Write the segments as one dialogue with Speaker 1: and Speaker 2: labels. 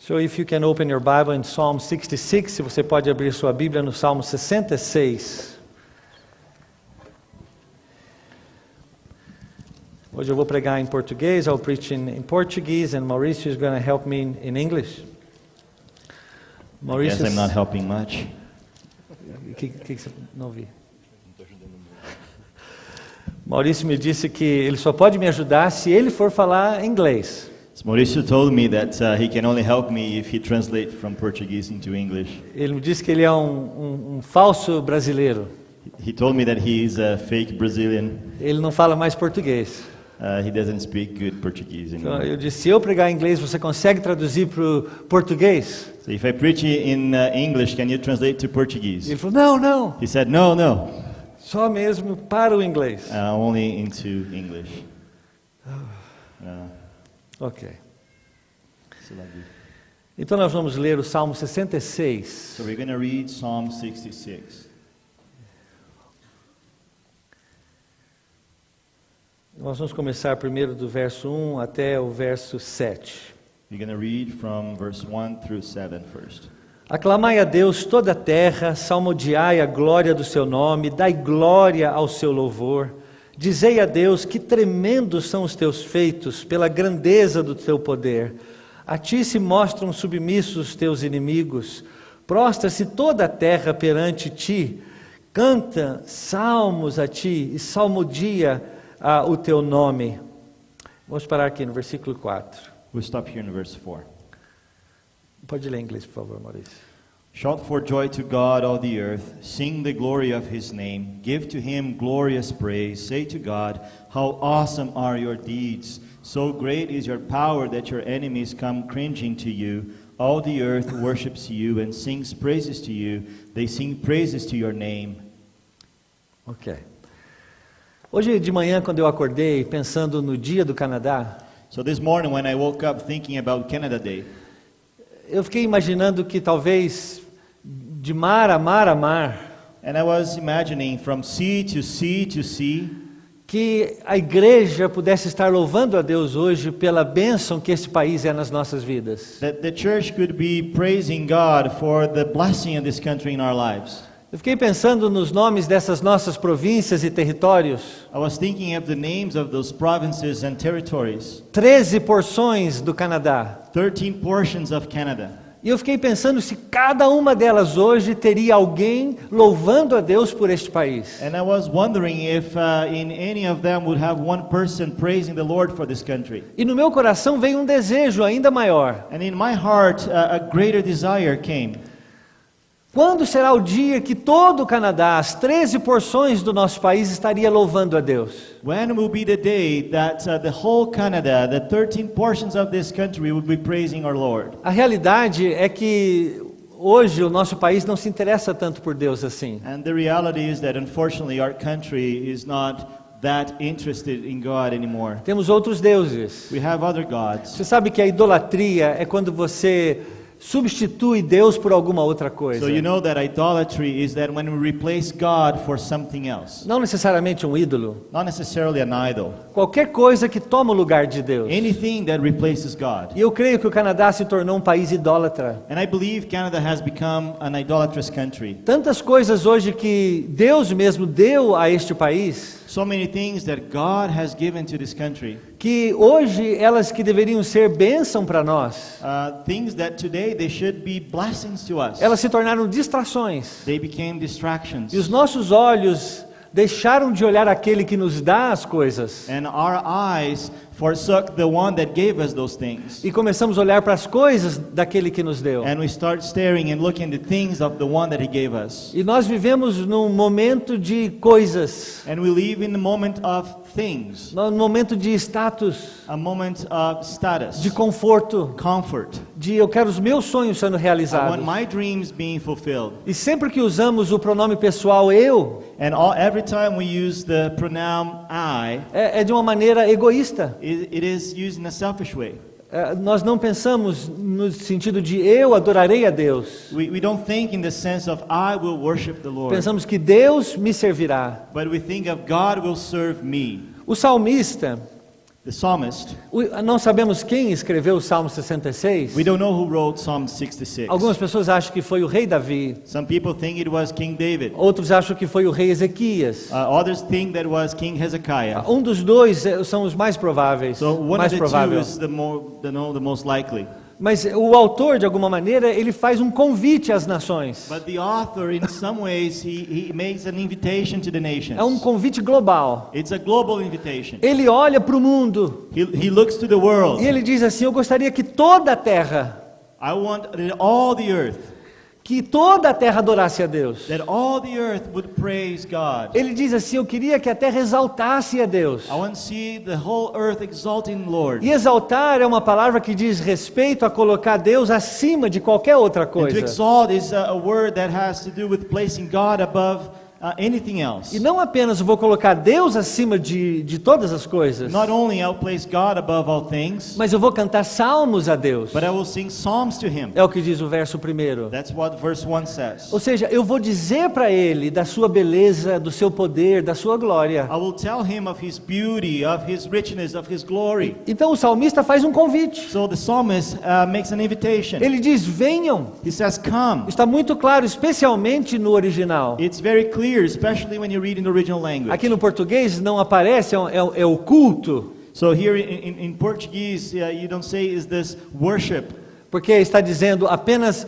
Speaker 1: So if you can open your Bible in Psalm 66, se você pode abrir sua Bíblia no Salmo 66. Hoje eu vou pregar em português, I'll preach in Portuguese, and Mauricio is going to help me in English.
Speaker 2: I guess I'm not helping much.
Speaker 1: Que você não ouvi? Maurício me disse que ele só pode me ajudar se ele for falar inglês.
Speaker 2: So Mauricio told me that he can only help me if he translates from Portuguese into English.
Speaker 1: Ele me disse que ele é um falso brasileiro.
Speaker 2: He told me that he is a fake Brazilian.
Speaker 1: Ele não fala mais português.
Speaker 2: He doesn't speak good Portuguese
Speaker 1: Então
Speaker 2: anymore.
Speaker 1: eu disse, se eu pregar em inglês, você consegue traduzir para o português?
Speaker 2: So if I preach in English, can you translate to Portuguese?
Speaker 1: Ele falou, não,
Speaker 2: He said, no,
Speaker 1: só mesmo para o inglês.
Speaker 2: only into English.
Speaker 1: Ok.
Speaker 2: So like this.
Speaker 1: Então nós vamos ler o Salmo 66.
Speaker 2: So we're going to read Psalm 66.
Speaker 1: Nós vamos começar primeiro do verso 1 até o verso 7.
Speaker 2: We're going to read from verse 1 through 7 first.
Speaker 1: Aclamai a Deus toda a terra, salmodiai a glória do seu nome, dai glória ao seu louvor. Dizei a Deus, que tremendos são os teus feitos, pela grandeza do teu poder. A ti se mostram submissos os teus inimigos. Prostra-se toda a terra perante ti. Canta salmos a ti e salmodia o teu nome. Vamos parar aqui no versículo 4.
Speaker 2: We'll stop here in verse 4.
Speaker 1: Pode ler em inglês, por favor, Maurício.
Speaker 2: Shout for joy to God, all the earth. Sing the glory of his name. Give to him glorious praise. Say to God, how awesome are your deeds. So great is your power that your enemies come cringing to you. All the earth worships you and sings praises to you. They sing praises to your name.
Speaker 1: Ok. Hoje de manhã, quando eu acordei, pensando no dia do Canadá,
Speaker 2: So this morning when I woke up thinking about Canada Day,
Speaker 1: eu fiquei imaginando que talvez de mar a mar a mar,
Speaker 2: and I was imagining from sea to sea to sea,
Speaker 1: que a igreja pudesse estar louvando a Deus hoje pela bênção que esse país é nas nossas vidas.
Speaker 2: that the church could be praising God for the blessing of this country in our lives.
Speaker 1: Eu fiquei pensando nos nomes dessas nossas províncias e territórios.
Speaker 2: I was thinking of the names of those provinces and territories,
Speaker 1: 13 porções do Canadá.
Speaker 2: 13 portions of Canada.
Speaker 1: E eu fiquei pensando se cada uma delas hoje teria alguém louvando a Deus por este país.
Speaker 2: And I was wondering if in any of them would have one person praising the Lord for this country.
Speaker 1: E no meu coração veio um desejo ainda maior.
Speaker 2: And in my heart, a greater desire came.
Speaker 1: Quando será o dia que todo o Canadá, as 13 porções do nosso país, estaria louvando a Deus?
Speaker 2: When will be the day that the whole Canada, the 13 portions of this country will be praising our Lord?
Speaker 1: A realidade é que hoje o nosso país não se interessa tanto por Deus assim.
Speaker 2: And the reality is that unfortunately our country is not that interested in God anymore.
Speaker 1: Temos outros deuses.
Speaker 2: We have other gods.
Speaker 1: Você sabe que a idolatria é quando você substitui Deus por alguma outra coisa.
Speaker 2: So you know that idolatry is that when we replace God for something else.
Speaker 1: Não necessariamente um ídolo.
Speaker 2: Not necessarily an idol.
Speaker 1: Qualquer coisa que toma o lugar de Deus.
Speaker 2: Anything that replaces God.
Speaker 1: E eu creio que o Canadá se tornou um país idólatra.
Speaker 2: And I believe Canada has become an idolatrous country.
Speaker 1: Tantas coisas hoje que Deus mesmo deu a este país,
Speaker 2: So many things that God has given to this country.
Speaker 1: que hoje elas que deveriam ser bênção para nós,
Speaker 2: Things that today they should be blessings to us.
Speaker 1: elas se tornaram distrações.
Speaker 2: They became distractions.
Speaker 1: E os nossos olhos deixaram de olhar aquele que nos dá as coisas.
Speaker 2: And our eyes forsook the one that gave us those things.
Speaker 1: E começamos a olhar para as coisas daquele que nos deu.
Speaker 2: And we start staring and looking at the things of the one that he gave us.
Speaker 1: E nós vivemos num momento de coisas,
Speaker 2: And we live in the moment of things.
Speaker 1: num momento de status,
Speaker 2: A moment of status.
Speaker 1: de conforto,
Speaker 2: Comfort.
Speaker 1: de eu quero os meus sonhos sendo
Speaker 2: I want
Speaker 1: realizados.
Speaker 2: my dreams being fulfilled.
Speaker 1: E sempre que usamos o pronome pessoal eu,
Speaker 2: And every time we use the pronoun I,
Speaker 1: é de uma maneira egoísta.
Speaker 2: it is used in a selfish way.
Speaker 1: Nós não pensamos no sentido de eu adorarei a Deus.
Speaker 2: We don't think in the sense of I will worship the Lord.
Speaker 1: Pensamos que Deus me servirá.
Speaker 2: But we think of God will serve me.
Speaker 1: O salmista,
Speaker 2: The psalmist,
Speaker 1: Não sabemos quem escreveu o Salmo 66.
Speaker 2: we don't know who wrote Psalm 66.
Speaker 1: Algumas pessoas acham que foi o rei Davi.
Speaker 2: Some people think it was King David.
Speaker 1: Outros acham que foi o rei Ezequias.
Speaker 2: Others think that was King Hezekiah.
Speaker 1: Um dos dois são os mais prováveis.
Speaker 2: So one
Speaker 1: mais
Speaker 2: of the two
Speaker 1: provável.
Speaker 2: is the most likely.
Speaker 1: Mas o autor, de alguma maneira, ele faz um convite às nações.
Speaker 2: But the author, in some ways, he makes an invitation to the nations.
Speaker 1: É um convite global.
Speaker 2: It's a global invitation.
Speaker 1: Ele olha para o mundo
Speaker 2: He looks to the world.
Speaker 1: e ele diz assim: eu gostaria que toda a terra,
Speaker 2: I want that all the earth,
Speaker 1: adorasse a Deus.
Speaker 2: that all the earth would praise God.
Speaker 1: Ele diz assim: eu queria que a terra exaltasse a Deus.
Speaker 2: I want to see the whole earth exalting the Lord.
Speaker 1: E exaltar é uma palavra que diz respeito a colocar Deus acima de qualquer outra
Speaker 2: And to
Speaker 1: coisa.
Speaker 2: exalt is a word that has to do with placing God above anything else.
Speaker 1: E não apenas vou colocar Deus acima de todas as coisas,
Speaker 2: Not only I'll place God above all things,
Speaker 1: mas eu vou cantar salmos a Deus.
Speaker 2: but I will sing psalms to Him.
Speaker 1: É o que diz o verso 1.
Speaker 2: That's what verse 1 says.
Speaker 1: Ou seja, eu vou dizer para ele da sua beleza, do seu poder, da sua glória.
Speaker 2: I will tell him of His beauty, of His richness, of His glory.
Speaker 1: Então o salmista faz um convite.
Speaker 2: So the psalmist makes an invitation.
Speaker 1: Ele diz: venham.
Speaker 2: He says, come.
Speaker 1: Está muito claro, especialmente no original.
Speaker 2: It's very clear, especially when you read in the original language.
Speaker 1: Aqui no português não aparece, é o culto,
Speaker 2: So here in Portuguese, you don't say is this worship,
Speaker 1: porque está dizendo apenas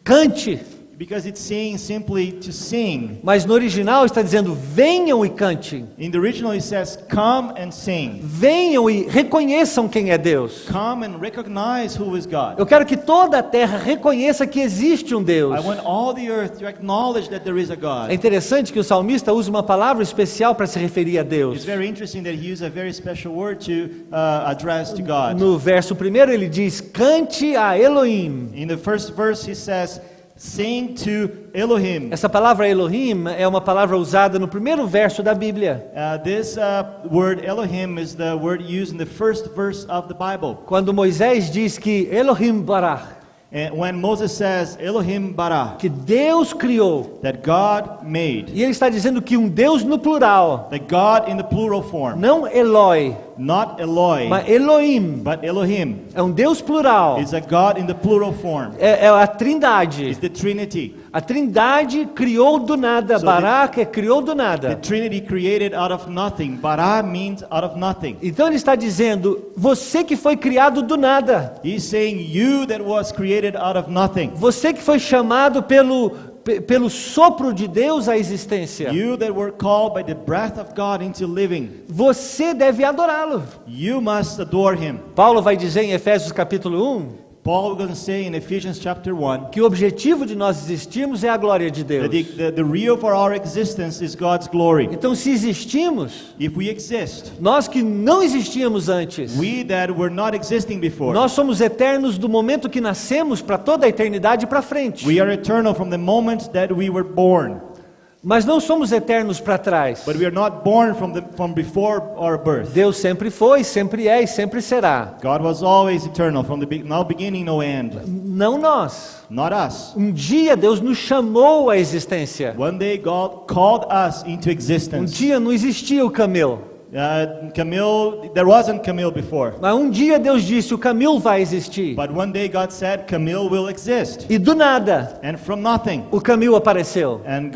Speaker 1: cante.
Speaker 2: because it's saying simply to sing.
Speaker 1: Mas no original está dizendo: venham e cantem.
Speaker 2: In the original it says, come and sing.
Speaker 1: Venham e reconheçam quem é Deus.
Speaker 2: Come and recognize who is God.
Speaker 1: Eu quero que toda a terra reconheça que existe um Deus.
Speaker 2: I want all the earth to acknowledge that there is a
Speaker 1: É
Speaker 2: God.
Speaker 1: interessante que o salmista usa uma palavra especial para se referir a
Speaker 2: It's
Speaker 1: Deus.
Speaker 2: very interesting that he used a very special word to address to God.
Speaker 1: No verso 1 ele diz: cante a Elohim.
Speaker 2: In the first verse he says, sing to Elohim.
Speaker 1: Essa palavra Elohim é uma palavra usada no primeiro verso da Bíblia.
Speaker 2: This word Elohim is the word used in the first verse of the Bible.
Speaker 1: Quando Moisés diz que Elohim barach,
Speaker 2: And when Moses says Elohim bara,
Speaker 1: que Deus criou,
Speaker 2: that God made,
Speaker 1: e ele está dizendo que um Deus no plural,
Speaker 2: that God in the plural form,
Speaker 1: não Eloi,
Speaker 2: not Eloi,
Speaker 1: mas Elohim,
Speaker 2: but Elohim,
Speaker 1: é um Deus plural,
Speaker 2: is a God in the plural form.
Speaker 1: é a Trindade.
Speaker 2: It's the Trinity.
Speaker 1: A Trindade criou do nada,
Speaker 2: So
Speaker 1: Barak criou do
Speaker 2: The
Speaker 1: nada.
Speaker 2: Trinity created out of nothing. Bara means out of nothing.
Speaker 1: Então ele está dizendo: você que foi criado do nada,
Speaker 2: He's saying you that was created out of nothing.
Speaker 1: você que foi chamado pelo sopro de Deus à existência,
Speaker 2: You that were called by the breath of God into living.
Speaker 1: você deve adorá-lo.
Speaker 2: You must adore Him.
Speaker 1: Paulo vai dizer em Efésios capítulo 1
Speaker 2: Paul is going to say in Ephesians chapter 1
Speaker 1: que o objetivo de nós existirmos é a glória de Deus.
Speaker 2: that the real for our existence is God's glory.
Speaker 1: Então, se existimos,
Speaker 2: If we exist,
Speaker 1: nós que não existíamos antes,
Speaker 2: we that were not existing before,
Speaker 1: nós somos eternos do momento que nascemos para toda a eternidade para frente.
Speaker 2: we are eternal from the moment that we were born.
Speaker 1: Mas não somos eternos para trás.
Speaker 2: But we are not born from before our birth.
Speaker 1: Deus sempre foi, sempre é e sempre será.
Speaker 2: God was always eternal, from the no beginning, no end.
Speaker 1: Não nós.
Speaker 2: Not us.
Speaker 1: Um dia Deus nos chamou à existência.
Speaker 2: One day God called us into
Speaker 1: Um
Speaker 2: existence.
Speaker 1: dia não existia o camelo.
Speaker 2: Camille, there wasn't Camille before.
Speaker 1: Mas um dia Deus disse: o camelo vai existir.
Speaker 2: But one day God said Camille will exist.
Speaker 1: E do nada,
Speaker 2: And from nothing,
Speaker 1: o camelo apareceu.
Speaker 2: and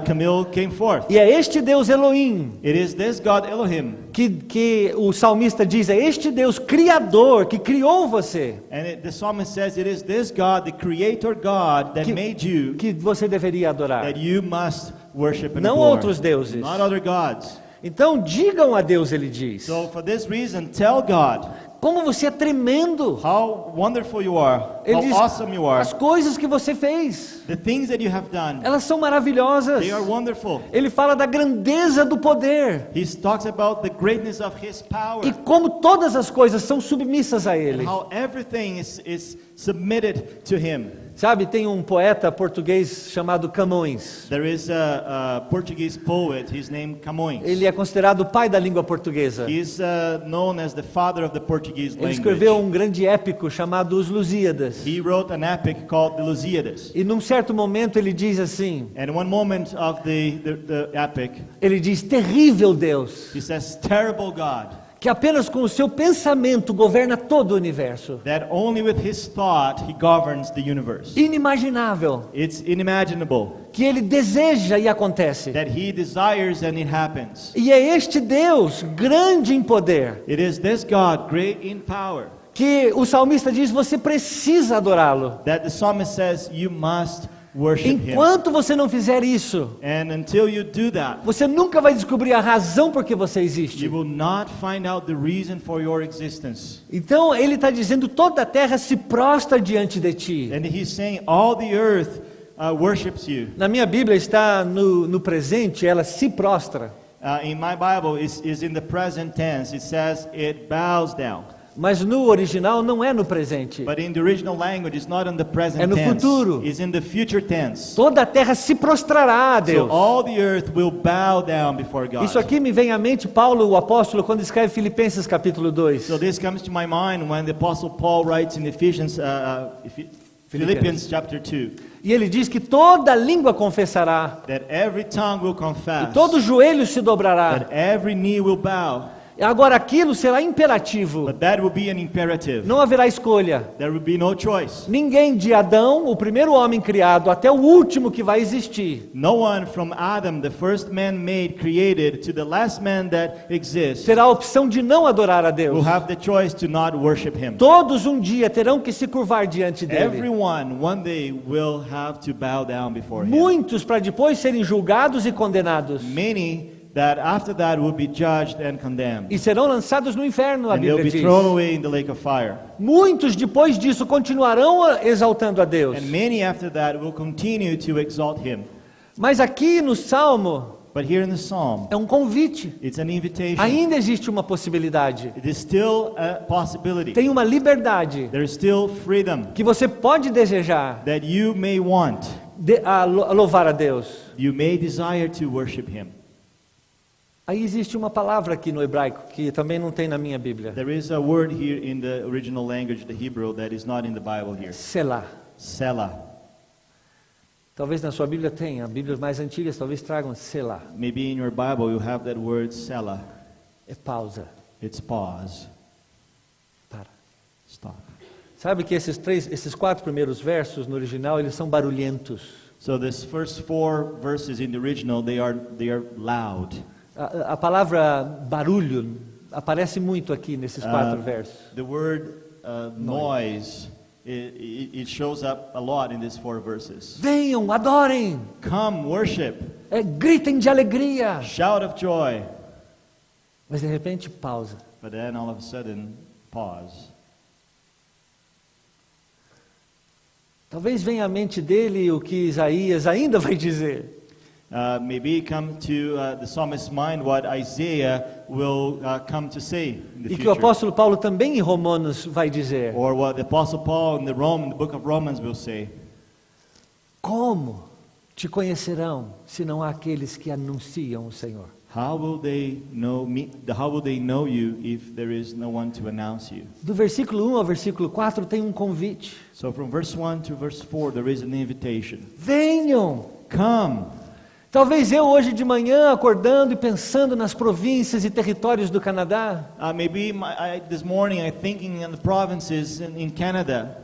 Speaker 2: Camille came forth.
Speaker 1: E é este Deus Elohim
Speaker 2: It is this God Elohim.
Speaker 1: que o salmista diz: é este Deus criador que criou você,
Speaker 2: And the psalmist says it is this God, the creator God that
Speaker 1: Que-
Speaker 2: made you,
Speaker 1: que você deveria adorar.
Speaker 2: that you must worship and
Speaker 1: Não
Speaker 2: adore.
Speaker 1: outros deuses.
Speaker 2: Not other gods.
Speaker 1: Então digam a Deus, ele diz,
Speaker 2: So for this reason, tell God
Speaker 1: como você é tremendo.
Speaker 2: how wonderful you are,
Speaker 1: Ele
Speaker 2: how
Speaker 1: diz,
Speaker 2: awesome you are.
Speaker 1: as coisas que você fez,
Speaker 2: The things that you have done,
Speaker 1: elas são maravilhosas.
Speaker 2: they are wonderful.
Speaker 1: Ele fala da grandeza do poder
Speaker 2: He talks about the greatness of His power,
Speaker 1: e como todas as coisas são submissas a
Speaker 2: and
Speaker 1: Ele.
Speaker 2: how everything is submitted to Him.
Speaker 1: Sabe, tem um poeta português chamado Camões.
Speaker 2: There is a Portuguese poet, his name Camões.
Speaker 1: Ele é considerado o pai da língua portuguesa.
Speaker 2: He is known as the father of the Portuguese
Speaker 1: Ele
Speaker 2: language.
Speaker 1: escreveu um grande épico chamado Os Lusíadas.
Speaker 2: He wrote an epic called the Lusíadas.
Speaker 1: E num certo momento ele diz assim,
Speaker 2: And one moment of the epic,
Speaker 1: ele diz: terrível Deus,
Speaker 2: he says, terrible God,
Speaker 1: que apenas com o seu pensamento governa todo o universo.
Speaker 2: that only with his thought he governs the universe.
Speaker 1: Inimaginável,
Speaker 2: It's unimaginable
Speaker 1: que ele deseja e acontece.
Speaker 2: that he desires and it happens.
Speaker 1: E é este Deus, grande em poder,
Speaker 2: It is this God, great in power,
Speaker 1: que o salmista diz, você precisa adorá-lo.
Speaker 2: that the psalmist says you must worship him.
Speaker 1: Enquanto você não fizer isso,
Speaker 2: And until you do that,
Speaker 1: você nunca vai descobrir a razão por que você existe.
Speaker 2: you will not find out the reason for your existence.
Speaker 1: Então ele está dizendo, toda a terra se prostra diante de ti.
Speaker 2: And he's saying all the earth worships you.
Speaker 1: Na minha Bíblia está no presente, ela se prostra.
Speaker 2: In my Bible, is in the present tense. It says it bows down.
Speaker 1: Mas no original não é no presente.
Speaker 2: But in the original language, it's not in the present
Speaker 1: É no
Speaker 2: tense.
Speaker 1: futuro.
Speaker 2: It's in the future tense.
Speaker 1: Toda a terra se prostrará a
Speaker 2: So
Speaker 1: Deus.
Speaker 2: all the earth will bow down before God.
Speaker 1: Isso aqui me vem à mente Paulo, o apóstolo, quando escreve Filipenses capítulo 2.
Speaker 2: So this comes to my mind when the Apostle Paul writes in Philippians chapter 2,
Speaker 1: E ele diz que toda língua confessará,
Speaker 2: that every tongue will
Speaker 1: e
Speaker 2: confess,
Speaker 1: todo joelho se dobrará.
Speaker 2: that every knee will bow.
Speaker 1: Agora aquilo será imperativo.
Speaker 2: But that will be an imperative.
Speaker 1: Não haverá escolha.
Speaker 2: There will be no choice.
Speaker 1: Ninguém de Adão, o primeiro homem criado, até o último que vai existir,
Speaker 2: No one from Adam, the first man made, created, to the last man that exists,
Speaker 1: terá a opção de não adorar a
Speaker 2: will
Speaker 1: Deus.
Speaker 2: have the choice to not worship him.
Speaker 1: Todos um dia terão que se curvar diante dele.
Speaker 2: Everyone one day will have to bow down before him.
Speaker 1: Muitos para depois serem julgados e condenados.
Speaker 2: Many that after that will be judged and condemned.
Speaker 1: E serão lançados no inferno, a
Speaker 2: And they'll
Speaker 1: Bíblia
Speaker 2: be
Speaker 1: diz.
Speaker 2: thrown away in the lake of fire.
Speaker 1: Muitos depois disso continuarão exaltando a Deus.
Speaker 2: And many after that will continue to exalt him.
Speaker 1: Mas aqui no Salmo
Speaker 2: But here in the Psalm,
Speaker 1: é um convite.
Speaker 2: it's an invitation.
Speaker 1: Ainda existe uma possibilidade.
Speaker 2: It is still a possibility.
Speaker 1: Tem uma liberdade
Speaker 2: There is still freedom
Speaker 1: que você pode desejar
Speaker 2: that you may want.
Speaker 1: a louvar a Deus.
Speaker 2: You may desire to worship him.
Speaker 1: Aí existe uma palavra aqui no hebraico que também não tem na minha Bíblia.
Speaker 2: There is a word here in the original language, the Hebrew, that is not in the Bible here.
Speaker 1: Selah.
Speaker 2: Selah.
Speaker 1: Talvez na sua Bíblia tenha. Bíblias mais antigas talvez tragam Selah.
Speaker 2: Maybe in your Bible you have that word Selah.
Speaker 1: É pausa.
Speaker 2: It's pause.
Speaker 1: Para.
Speaker 2: Stop.
Speaker 1: Sabe que esses 4 primeiros versos no original, eles são barulhentos.
Speaker 2: So this first 4 verses in the original, they are loud.
Speaker 1: A palavra barulho aparece muito aqui nesses 4 versos.
Speaker 2: The word noise, it shows up a lot in these 4 verses.
Speaker 1: Venham, adorem,
Speaker 2: Come, worship,
Speaker 1: gritem de alegria.
Speaker 2: shout of joy.
Speaker 1: Mas de repente, pausa.
Speaker 2: But then all of a sudden, pause.
Speaker 1: Talvez venha à mente dele o que Isaías ainda vai dizer.
Speaker 2: Maybe come to the psalmist's mind what Isaiah will come to say in the
Speaker 1: E que o
Speaker 2: future.
Speaker 1: apóstolo Paulo também em Romanos vai dizer.
Speaker 2: Or what the Apostle Paul in the book of Romans will say.
Speaker 1: Como te conhecerão se não há aqueles que anunciam o Senhor?
Speaker 2: How will they know me? How will they know you if there is no one to announce you?
Speaker 1: Do versículo 1 ao versículo 4 tem um convite.
Speaker 2: So from verse 1 to verse 4 there is an invitation.
Speaker 1: Venham!
Speaker 2: Come.
Speaker 1: Talvez eu hoje de manhã acordando e pensando nas províncias e territórios do Canadá,
Speaker 2: Maybe this morning I'm thinking in the provinces in Canada.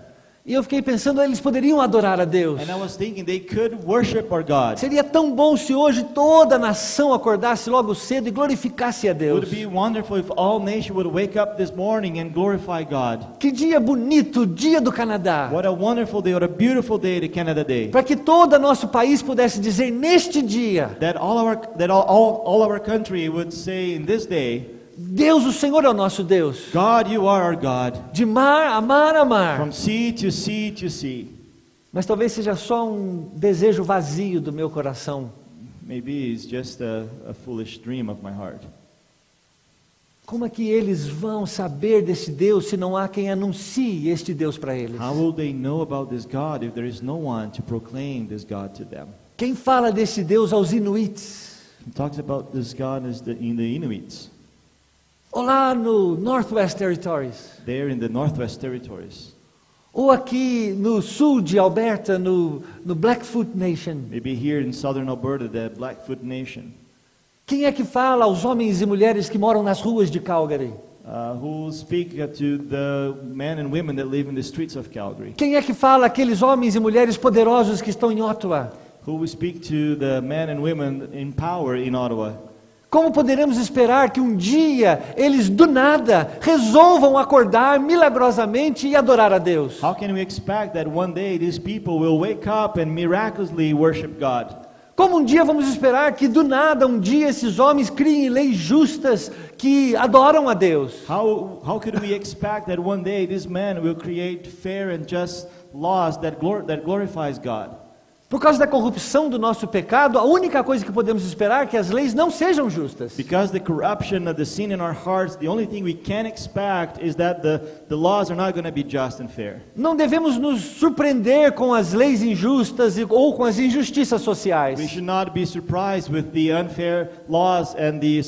Speaker 1: e eu fiquei pensando, eles poderiam adorar a Deus.
Speaker 2: And I was thinking they could worship our God.
Speaker 1: Seria tão bom se hoje toda a nação acordasse logo cedo e glorificasse a Deus.
Speaker 2: Would it be wonderful if all nations would wake up this morning and glorify God?
Speaker 1: Que dia bonito, o dia do Canadá.
Speaker 2: What a wonderful day, what a beautiful day, the Canada Day.
Speaker 1: Para que todo nosso país pudesse dizer neste dia,
Speaker 2: That all our country would say in this day,
Speaker 1: Deus, o Senhor é o nosso Deus.
Speaker 2: God, you are our God.
Speaker 1: De mar a mar a mar.
Speaker 2: From sea to sea to sea.
Speaker 1: Mas talvez seja só um desejo vazio do meu coração.
Speaker 2: Maybe it's just a foolish dream of my heart.
Speaker 1: Como é que eles vão saber desse Deus se não há quem anuncie este Deus para eles?
Speaker 2: How will they know about this God if there is no one to proclaim this God to them?
Speaker 1: Quem fala desse Deus aos inuits?
Speaker 2: He talks about this God in the Inuits.
Speaker 1: Ou lá no Northwest Territories?
Speaker 2: There in the Northwest Territories.
Speaker 1: Ou aqui no sul de Alberta, no Blackfoot Nation?
Speaker 2: Maybe here in southern Alberta, the Blackfoot Nation.
Speaker 1: Quem é que fala aos homens e mulheres que moram nas ruas de Calgary?
Speaker 2: who speak to the men and women that live in the streets of Calgary?
Speaker 1: Quem é que fala aqueles homens e mulheres poderosos que estão em Ottawa?
Speaker 2: Who will speak to the men and women in power in Ottawa?
Speaker 1: Como poderemos esperar que um dia eles do nada resolvam acordar milagrosamente e adorar a Deus?
Speaker 2: How can we expect that one day these people will wake up and miraculously worship God?
Speaker 1: Como um dia vamos esperar que do nada um dia esses homens criem leis justas que adoram a Deus?
Speaker 2: How could we expect that one day these men will create fair and just laws that glorifies God?
Speaker 1: Por causa da corrupção do nosso pecado, a única coisa que podemos esperar é que as leis não sejam justas.
Speaker 2: Because the corruption of the sin in our hearts, the only thing we can expect is that the laws are not going to be just and fair.
Speaker 1: Não devemos nos surpreender com as leis injustas ou com as injustiças sociais.
Speaker 2: We should not be surprised with the unfair laws and the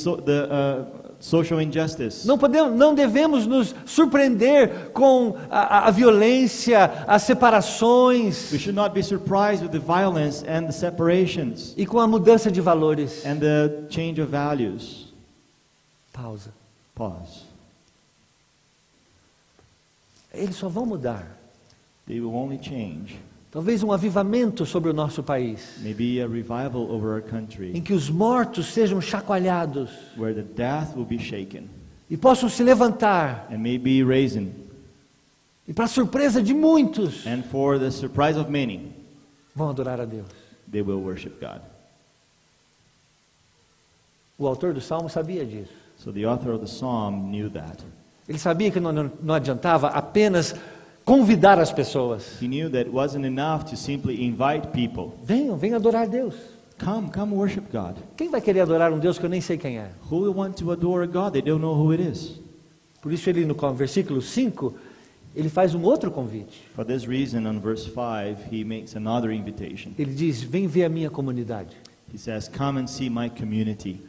Speaker 2: social injustice.
Speaker 1: Não devemos nos surpreender com a violência, as separações
Speaker 2: We should not be surprised with the violence and the separations
Speaker 1: e com a mudança de valores.
Speaker 2: and the change of values.
Speaker 1: Pausa.
Speaker 2: Pause.
Speaker 1: Eles só vão mudar.
Speaker 2: They will only change.
Speaker 1: Talvez um avivamento sobre o nosso país,
Speaker 2: Maybe a revival over our country
Speaker 1: em que os mortos sejam chacoalhados
Speaker 2: where the death will be shaken
Speaker 1: e possam se levantar.
Speaker 2: and may be risen.
Speaker 1: E para surpresa de muitos,
Speaker 2: And for the surprise of many,
Speaker 1: vão adorar a Deus.
Speaker 2: they will worship God.
Speaker 1: O autor do Salmo sabia disso.
Speaker 2: So the author of the psalm knew that.
Speaker 1: Ele sabia que não adiantava apenas convidar as pessoas.
Speaker 2: He knew that it wasn't enough to simply invite people.
Speaker 1: Venham adorar a Deus.
Speaker 2: Come worship God.
Speaker 1: Quem vai querer adorar um Deus que eu nem sei quem é?
Speaker 2: Who will want to adore God? They don't know who it is.
Speaker 1: Por isso ele no versículo 5, ele faz um outro convite.
Speaker 2: For this reason, on verse 5, he makes another invitation.
Speaker 1: Ele diz: vem ver a minha comunidade.
Speaker 2: He says, come and see my community.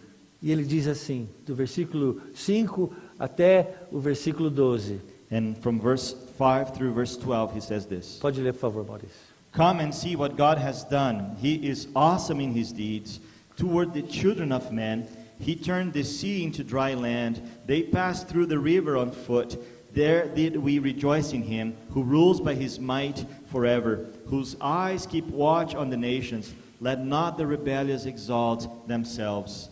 Speaker 1: E ele diz assim, do versículo 5 até o versículo 12.
Speaker 2: And from verse 5 through verse 12, he says this.
Speaker 1: Pode ler, por favor, Maurício.
Speaker 2: Come and see what God has done. He is awesome in his deeds. Toward the children of men, he turned the sea into dry land. They passed through the river on foot. There did we rejoice in him, who rules by his might forever, whose eyes keep watch on the nations. Let not the rebellious exalt themselves.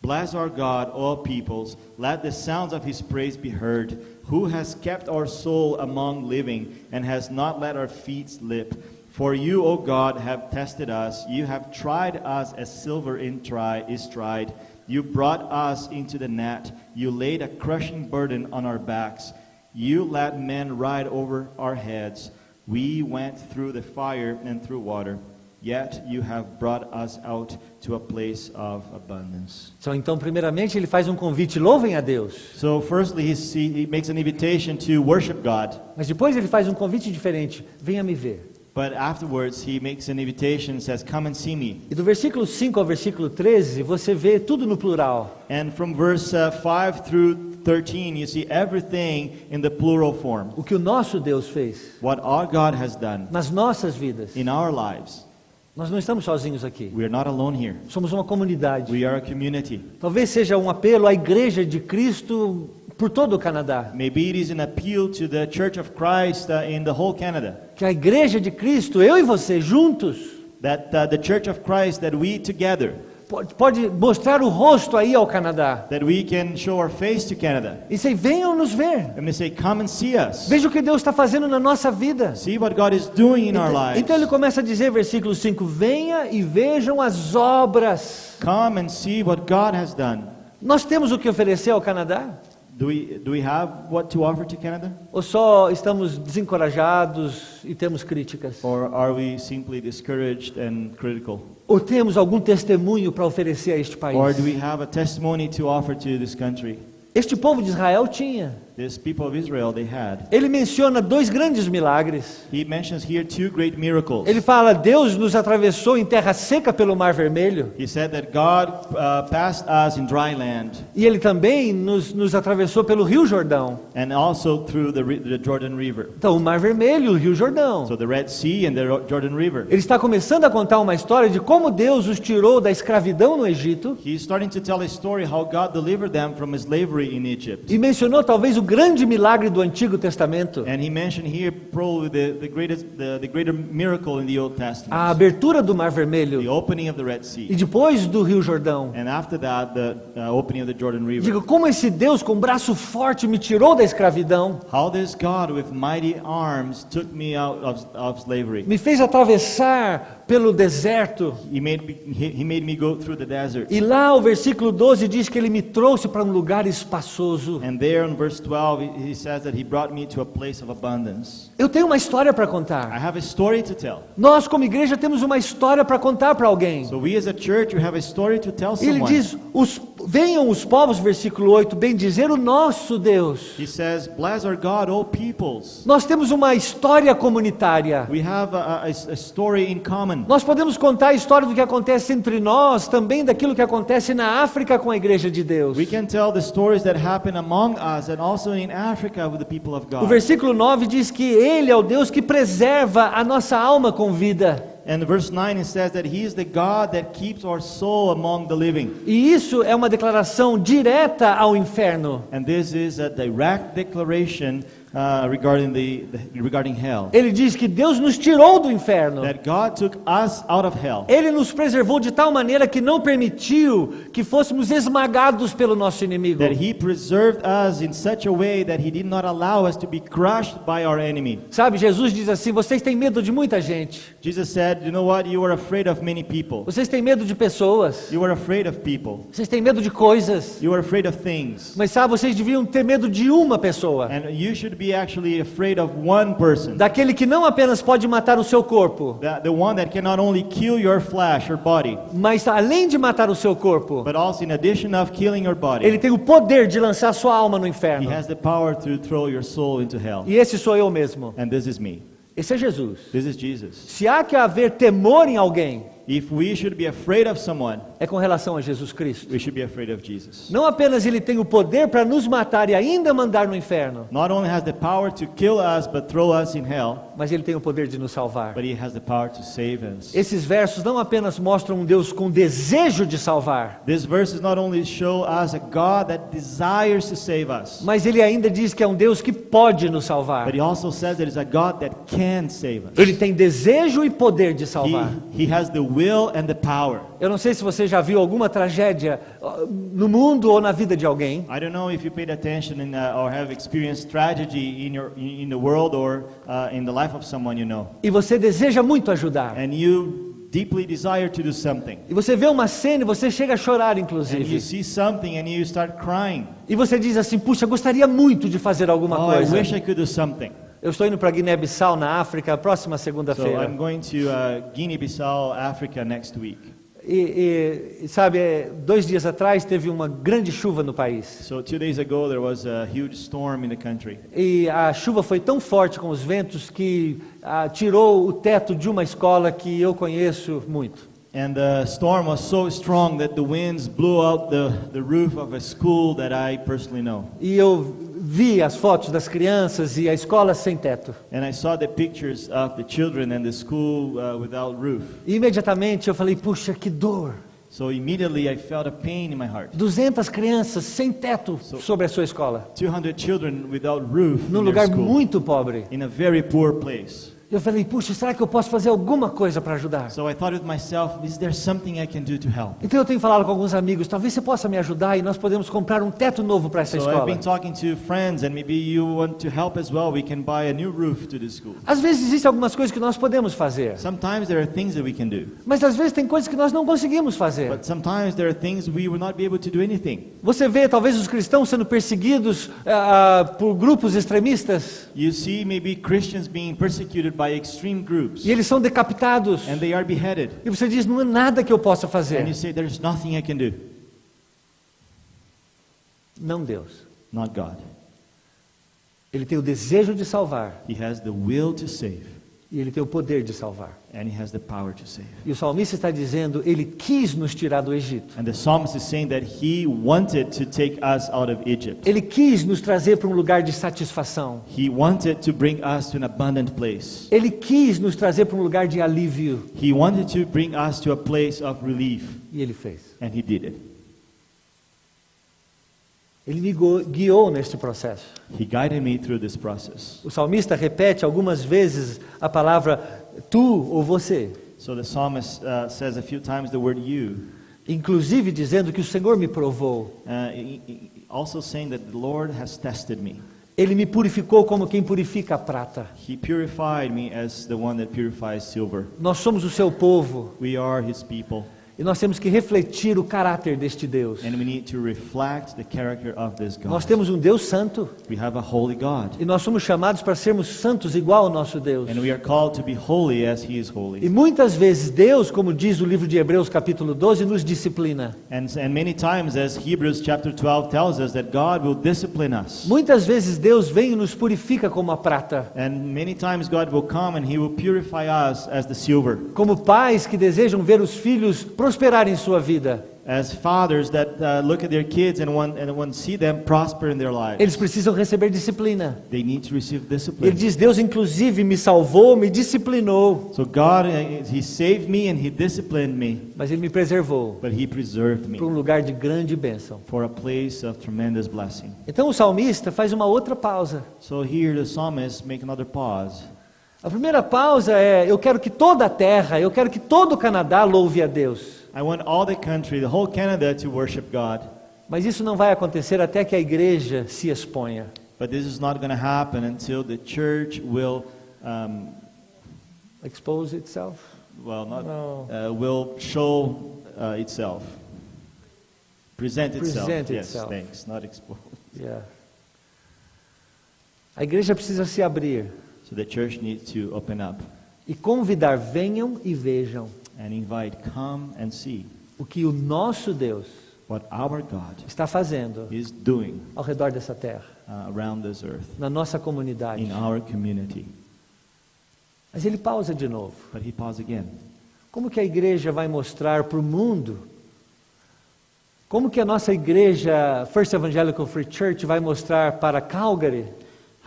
Speaker 2: Bless our God, all peoples. Let the sounds of his praise be heard. Who has kept our soul among living and has not let our feet slip? For you, O God, have tested us. You have tried us as silver is tried. You brought us into the net. You laid a crushing burden on our backs. You let men ride over our heads. We went through the fire and through water. Yet you have brought us out to a place of abundance.
Speaker 1: Então, primeiramente, ele faz um convite: louvem a Deus.
Speaker 2: So firstly, he makes an invitation to worship God.
Speaker 1: Mas depois ele faz um convite diferente: venha me ver.
Speaker 2: But afterwards, he makes an invitation and says, come and see me.
Speaker 1: E do versículo 5 ao versículo 13, você vê tudo no plural.
Speaker 2: And from verse 5 through 13, you see everything in the plural form.
Speaker 1: O que o nosso Deus fez
Speaker 2: What our God has done
Speaker 1: nas nossas vidas.
Speaker 2: in our lives.
Speaker 1: Nós não estamos sozinhos aqui.
Speaker 2: We are not alone here.
Speaker 1: Somos uma comunidade.
Speaker 2: We are a community.
Speaker 1: Talvez seja um apelo à Igreja de Cristo por todo o Canadá.
Speaker 2: Maybe it is an appeal to the Church of Christ in the whole Canada.
Speaker 1: Que a Igreja de Cristo, eu e você, juntos,
Speaker 2: That the Church of Christ, that we together,
Speaker 1: pode mostrar o rosto aí ao Canadá.
Speaker 2: that we can show our face to Canada.
Speaker 1: E say, venham nos ver.
Speaker 2: And they say, come and see us.
Speaker 1: Veja o que Deus está fazendo na nossa vida.
Speaker 2: See what God is doing in our lives.
Speaker 1: Então ele começa a dizer, versículo 5, venha e vejam as obras.
Speaker 2: Come and see what God has done.
Speaker 1: Nós temos o que oferecer ao Canadá?
Speaker 2: Do we have what to offer to Canada?
Speaker 1: Ou só estamos desencorajados e temos críticas?
Speaker 2: Or are we simply discouraged and critical?
Speaker 1: Ou temos algum testemunho para oferecer a este país?
Speaker 2: Or do we have a testimony to offer to this country?
Speaker 1: Este povo de Israel tinha.
Speaker 2: this people of Israel, they had.
Speaker 1: Ele menciona 2 grandes milagres.
Speaker 2: He mentions here 2 great miracles.
Speaker 1: Ele fala, Deus nos atravessou em terra seca pelo Mar Vermelho.
Speaker 2: He said that God passed us in dry land,
Speaker 1: E Ele também nos atravessou pelo Rio Jordão.
Speaker 2: and also through the Jordan River.
Speaker 1: Então, o Mar Vermelho e o Rio Jordão.
Speaker 2: So the Red Sea and the Jordan River.
Speaker 1: Ele está começando a contar uma história de como Deus os tirou da escravidão no Egito.
Speaker 2: He's starting to tell a story how God delivered them from slavery in Egypt.
Speaker 1: E mencionou talvez o grande milagre do Antigo Testamento.
Speaker 2: And he mentioned here probably the greater miracle in the Old
Speaker 1: A
Speaker 2: Testament.
Speaker 1: abertura do Mar
Speaker 2: The
Speaker 1: Vermelho.
Speaker 2: opening of the Red
Speaker 1: E
Speaker 2: Sea.
Speaker 1: depois do Rio Jordão.
Speaker 2: And after that, the opening of the Jordan River.
Speaker 1: Diga, como esse Deus com braço forte me tirou da escravidão.
Speaker 2: How this God with mighty arms took me out of slavery.
Speaker 1: Me fez atravessar pelo deserto.
Speaker 2: He made me go through the desert.
Speaker 1: E lá o versículo 12 diz que Ele me trouxe para um lugar espaçoso.
Speaker 2: And there in verse 12, he says that he brought me to a place of abundance.
Speaker 1: Eu tenho uma história para
Speaker 2: I
Speaker 1: contar.
Speaker 2: have a story to tell.
Speaker 1: Nós como igreja temos uma história para contar para alguém.
Speaker 2: So we as a church, we have a story to tell
Speaker 1: E Ele
Speaker 2: someone.
Speaker 1: diz, venham os povos, versículo 8, bendizer o nosso Deus.
Speaker 2: He says, bless our God, all peoples.
Speaker 1: Nós temos uma história comunitária.
Speaker 2: We have a story in common.
Speaker 1: Nós podemos contar a história do que acontece entre nós, também daquilo que acontece na África com a igreja de Deus.
Speaker 2: We can tell the stories that happen among us and also in Africa with the people of
Speaker 1: O
Speaker 2: God.
Speaker 1: versículo 9 diz que Ele é o Deus que preserva a nossa alma com vida.
Speaker 2: And verse 9 it says that he is the God that keeps our soul among the living.
Speaker 1: E isso é uma declaração direta ao inferno.
Speaker 2: And this is a direct declaration regarding hell.
Speaker 1: Ele diz que Deus nos tirou do inferno.
Speaker 2: That God took us out of hell.
Speaker 1: Ele nos preservou de tal maneira que não permitiu que fôssemos esmagados pelo nosso inimigo.
Speaker 2: That he preserved us in such a way that he did not allow us to be crushed by our enemy.
Speaker 1: Sabe, Jesus diz assim, vocês têm medo de muita gente.
Speaker 2: Jesus said, you know what? You are afraid of many people.
Speaker 1: Vocês têm medo de pessoas.
Speaker 2: You are afraid of people.
Speaker 1: Vocês têm medo de coisas.
Speaker 2: You are afraid of things.
Speaker 1: Mas sabe, vocês deviam ter medo de uma pessoa.
Speaker 2: And you should be actually afraid of one person.
Speaker 1: Daquele que não apenas pode matar o seu corpo,
Speaker 2: The one that can not only kill your flesh, your body,
Speaker 1: mas além de matar o seu corpo,
Speaker 2: but also in addition of killing your body,
Speaker 1: ele tem o poder de lançar sua alma no
Speaker 2: he
Speaker 1: inferno.
Speaker 2: has the power to throw your soul into hell.
Speaker 1: E esse sou eu mesmo.
Speaker 2: And this is me.
Speaker 1: Esse é Jesus.
Speaker 2: This is Jesus.
Speaker 1: Se há que haver temor em alguém,
Speaker 2: If we should be afraid of someone,
Speaker 1: é com relação a Jesus Cristo.
Speaker 2: we should be afraid of Jesus.
Speaker 1: Não apenas ele tem o poder para nos matar e ainda mandar no inferno,
Speaker 2: Not only has the power to kill us but throw us in hell,
Speaker 1: mas ele tem o poder de nos salvar.
Speaker 2: but he has the power to save us.
Speaker 1: Esses versos não apenas mostram um Deus com desejo de salvar,
Speaker 2: These verses not only show us a God that desires to save us,
Speaker 1: mas ele ainda diz que é um Deus que pode nos salvar.
Speaker 2: but he also says that it's a God that can save us.
Speaker 1: Ele tem desejo e poder de salvar.
Speaker 2: He has the will and the power.
Speaker 1: Eu não sei se você já viu alguma tragédia no mundo ou na vida de alguém,
Speaker 2: I don't know if you paid attention or have experienced tragedy in the world or in the life of someone you know,
Speaker 1: e você deseja muito ajudar.
Speaker 2: and you deeply desire to do something,
Speaker 1: E você vê uma cena e você chega a chorar,
Speaker 2: and you
Speaker 1: inclusive.
Speaker 2: see something and you start crying.
Speaker 1: E você diz assim, puxa, gostaria muito de fazer alguma
Speaker 2: Oh, I
Speaker 1: coisa.
Speaker 2: wish I could do something.
Speaker 1: Eu estou indo para Guiné-Bissau, na África, a próxima
Speaker 2: So
Speaker 1: segunda-feira.
Speaker 2: I'm going to Guinea-Bissau, Africa next week.
Speaker 1: E sabe, 2 dias atrás teve uma grande chuva no país.
Speaker 2: So 2 days ago there was a huge storm in the country.
Speaker 1: E a chuva foi tão forte com os ventos que tirou o teto de uma escola que eu conheço muito.
Speaker 2: And the storm was so strong that the winds blew out the roof of a school that I personally know.
Speaker 1: E eu vi as fotos das crianças e a escola sem teto.
Speaker 2: And I saw the pictures of the children and the school without roof.
Speaker 1: E imediatamente eu falei, puxa, que dor.
Speaker 2: So immediately I felt a pain in my heart.
Speaker 1: 200 crianças sem teto sobre a sua escola.
Speaker 2: 200 children without roof
Speaker 1: Num
Speaker 2: in their
Speaker 1: lugar
Speaker 2: school,
Speaker 1: muito pobre.
Speaker 2: in a very poor place.
Speaker 1: Eu falei, puxa, será que eu posso fazer alguma coisa para ajudar?
Speaker 2: So I thought with myself, is there something I can do to help?
Speaker 1: Então eu tenho falado com alguns amigos, talvez você possa me ajudar e nós podemos comprar um teto novo para essa
Speaker 2: So I've been
Speaker 1: escola.
Speaker 2: talking to friends and maybe you want to help as well. We can buy a new roof to the school.
Speaker 1: Às vezes existem algumas coisas que nós podemos fazer,
Speaker 2: Sometimes there are things that we can do.
Speaker 1: mas às vezes tem coisas que nós não conseguimos fazer.
Speaker 2: But sometimes there are things we will not be able to do anything.
Speaker 1: Você vê talvez os cristãos sendo perseguidos por grupos extremistas
Speaker 2: You see maybe Christians being persecuted by extreme groups
Speaker 1: e eles são decapitados.
Speaker 2: and they are beheaded.
Speaker 1: E você diz, não é nada que eu possa
Speaker 2: And you
Speaker 1: fazer.
Speaker 2: say there's nothing I can do.
Speaker 1: Não Deus.
Speaker 2: Not God.
Speaker 1: Ele tem o desejo de salvar
Speaker 2: He has the will to save,
Speaker 1: e ele tem o poder de salvar.
Speaker 2: and He has the power to save.
Speaker 1: E o salmista está dizendo, ele quis nos tirar do Egito.
Speaker 2: And the psalmist is saying that He wanted to take us out of Egypt.
Speaker 1: Ele quis nos trazer para um lugar de satisfação.
Speaker 2: He wanted to bring us to an abundant place.
Speaker 1: Ele quis nos trazer para um lugar de alívio.
Speaker 2: He wanted to bring us to a place of relief,
Speaker 1: E ele fez.
Speaker 2: and He did it.
Speaker 1: Ele me guiou neste processo.
Speaker 2: He guided me through this process.
Speaker 1: O salmista repete algumas vezes a palavra tu ou você.
Speaker 2: So the psalmist says a few times the word you,
Speaker 1: Inclusive dizendo que o Senhor me provou.
Speaker 2: Also saying that the Lord has tested me.
Speaker 1: Ele me purificou como quem purifica a prata.
Speaker 2: He purified me as the one that purifies silver.
Speaker 1: Nós somos o seu povo.
Speaker 2: We are His people,
Speaker 1: E nós temos que refletir o caráter deste Deus.
Speaker 2: and we need to reflect the character of this God.
Speaker 1: Nós temos um Deus santo.
Speaker 2: We have a holy God,
Speaker 1: E nós somos chamados para sermos santos igual ao nosso Deus.
Speaker 2: and we are called to be holy as He is
Speaker 1: E
Speaker 2: holy.
Speaker 1: muitas vezes Deus, como diz o livro de Hebreus capítulo 12, nos disciplina.
Speaker 2: And many times, as Hebrews chapter 12 tells us, that God will discipline us.
Speaker 1: Muitas vezes Deus vem e nos purifica como a prata.
Speaker 2: And many times God will come and He will purify us as the silver.
Speaker 1: Como pais que desejam ver os filhos prosperarem em sua vida.
Speaker 2: As fathers that look at their kids and want to see them prosper in their lives.
Speaker 1: Eles precisam receber disciplina.
Speaker 2: They need to receive
Speaker 1: Ele
Speaker 2: discipline.
Speaker 1: diz, Deus inclusive me salvou, me disciplinou,
Speaker 2: So God, He saved me and He disciplined me,
Speaker 1: mas Ele me preservou
Speaker 2: but He preserved me
Speaker 1: para um lugar de grande bênção.
Speaker 2: for a place of tremendous blessing.
Speaker 1: Então o salmista faz uma outra pausa.
Speaker 2: So here the psalmist make another pause.
Speaker 1: A primeira pausa é, eu quero que toda a terra, eu quero que todo o Canadá louve a Deus.
Speaker 2: I want all the country, the whole Canada, to worship God.
Speaker 1: Mas isso não vai acontecer até que a igreja se exponha.
Speaker 2: But this is not going to happen until the church will,
Speaker 1: Expose itself?
Speaker 2: will show itself, present itself.
Speaker 1: Present
Speaker 2: Yes,
Speaker 1: itself.
Speaker 2: thanks. Not expose.
Speaker 1: Yeah. A igreja precisa se abrir
Speaker 2: So the church needs to open up
Speaker 1: e convidar, venham e vejam
Speaker 2: and invite, come and see
Speaker 1: o que o nosso Deus
Speaker 2: what our God
Speaker 1: está fazendo
Speaker 2: is doing
Speaker 1: ao redor dessa terra,
Speaker 2: around this earth,
Speaker 1: na nossa comunidade.
Speaker 2: in our community.
Speaker 1: Mas ele pausa de novo.
Speaker 2: But he paused again.
Speaker 1: Como que a igreja vai mostrar para o mundo? Como que a nossa igreja, First Evangelical Free Church, vai mostrar para Calgary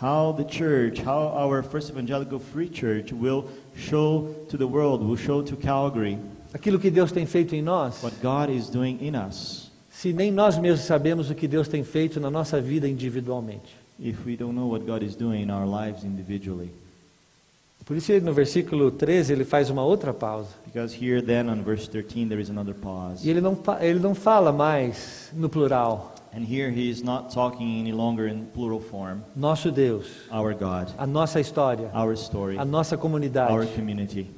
Speaker 2: How the church, how our First Evangelical Free Church will show to the world, will show to Calgary
Speaker 1: aquilo que Deus tem feito em nós,
Speaker 2: what God is doing in us,
Speaker 1: se nem nós mesmos sabemos o que Deus tem feito na nossa vida individualmente?
Speaker 2: if we don't know what God is doing in our lives individually.
Speaker 1: Por isso no versículo 13 ele faz uma outra pausa.
Speaker 2: Because here then on verse 13 there is another pause.
Speaker 1: E ele não fala mais no plural.
Speaker 2: And here he is not talking any longer in plural form.
Speaker 1: Nosso Deus,
Speaker 2: Our God,
Speaker 1: a nossa história,
Speaker 2: our story,
Speaker 1: a nossa
Speaker 2: our
Speaker 1: comunidade.
Speaker 2: community.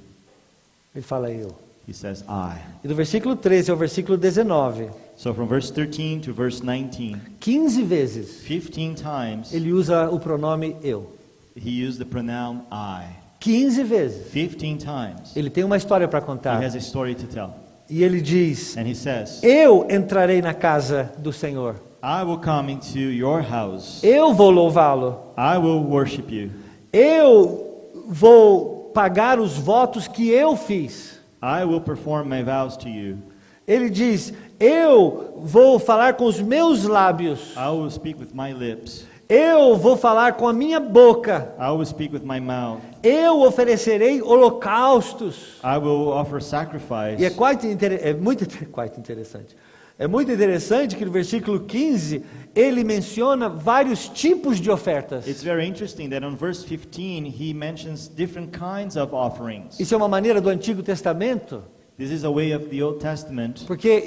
Speaker 1: Ele fala eu.
Speaker 2: He says I.
Speaker 1: E do versículo 13 ao versículo 19,
Speaker 2: So from verse 13 to verse 19,
Speaker 1: 15 vezes
Speaker 2: 15 times
Speaker 1: ele usa o pronome eu.
Speaker 2: he used the pronoun I.
Speaker 1: 15 vezes.
Speaker 2: 15 times.
Speaker 1: Ele tem uma história para
Speaker 2: He
Speaker 1: contar.
Speaker 2: has a story to tell.
Speaker 1: E ele diz,
Speaker 2: And he says,
Speaker 1: eu entrarei na casa do Senhor.
Speaker 2: I will come into your house.
Speaker 1: Eu vou louvá-lo.
Speaker 2: I will worship you.
Speaker 1: Eu vou pagar os votos que eu fiz.
Speaker 2: I will perform my vows to you.
Speaker 1: Ele diz, eu vou falar com os meus lábios.
Speaker 2: I will speak with my lips.
Speaker 1: Eu vou falar com a minha boca.
Speaker 2: I will speak with my mouth.
Speaker 1: Eu oferecerei holocaustos.
Speaker 2: I will offer sacrifice.
Speaker 1: E quite interessante. É muito interessante que no versículo 15 ele menciona vários tipos de ofertas.
Speaker 2: It's very interesting that on verse 15 he mentions different kinds of offerings.
Speaker 1: Isso é uma maneira do Antigo Testamento,
Speaker 2: This is a way of the Old Testament.
Speaker 1: porque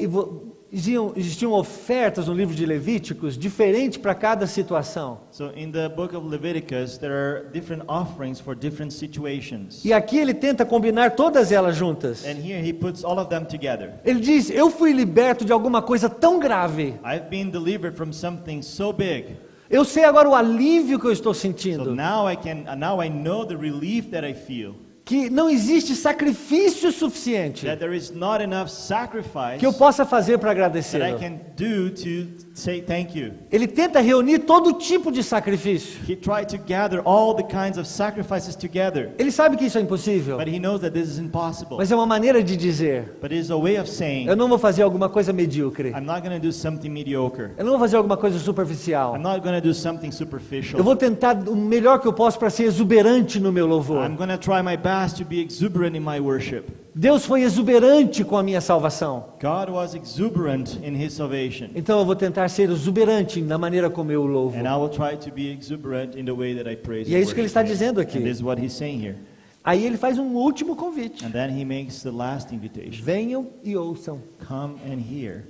Speaker 1: existiam ofertas no livro de Levíticos diferentes para cada situação.
Speaker 2: So in the book of Leviticus there are different offerings for different situations.
Speaker 1: E aqui ele tenta combinar todas elas juntas.
Speaker 2: And here he puts all of them together.
Speaker 1: Ele diz, eu fui liberto de alguma coisa tão grave.
Speaker 2: I've been delivered from something so big.
Speaker 1: Eu sei agora o alívio que eu estou
Speaker 2: So
Speaker 1: sentindo.
Speaker 2: now I know the relief that I feel.
Speaker 1: que não existe sacrifício suficiente
Speaker 2: that there is not enough sacrifice
Speaker 1: que eu possa fazer para
Speaker 2: that I
Speaker 1: agradecê-lo.
Speaker 2: can do to say thank you.
Speaker 1: Ele tenta reunir todo tipo de sacrifício.
Speaker 2: He tried to gather all the kinds of sacrifices together,
Speaker 1: Ele sabe que isso é impossível,
Speaker 2: but he knows that this is impossible.
Speaker 1: mas é uma maneira de dizer:
Speaker 2: But it is a way of saying,
Speaker 1: eu não vou fazer alguma coisa medíocre.
Speaker 2: I'm not going to do something mediocre.
Speaker 1: Eu não vou fazer alguma coisa superficial.
Speaker 2: I'm not going to do something
Speaker 1: Eu
Speaker 2: superficial.
Speaker 1: vou tentar o melhor que eu posso para ser exuberante no meu louvor.
Speaker 2: I'm going to try my best to be exuberant in my worship.
Speaker 1: Deus foi exuberante com a minha salvação.
Speaker 2: God was exuberant in his salvation.
Speaker 1: Então eu vou tentar ser exuberante na maneira como eu o louvo.
Speaker 2: And I will try to be exuberant in the way that I praise
Speaker 1: E é
Speaker 2: and
Speaker 1: isso que ele
Speaker 2: worship
Speaker 1: está
Speaker 2: him.
Speaker 1: dizendo aqui.
Speaker 2: And this is what he's saying here.
Speaker 1: Aí ele faz um último convite.
Speaker 2: And then he makes the last invitation.
Speaker 1: Venham e ouçam.
Speaker 2: Come and hear.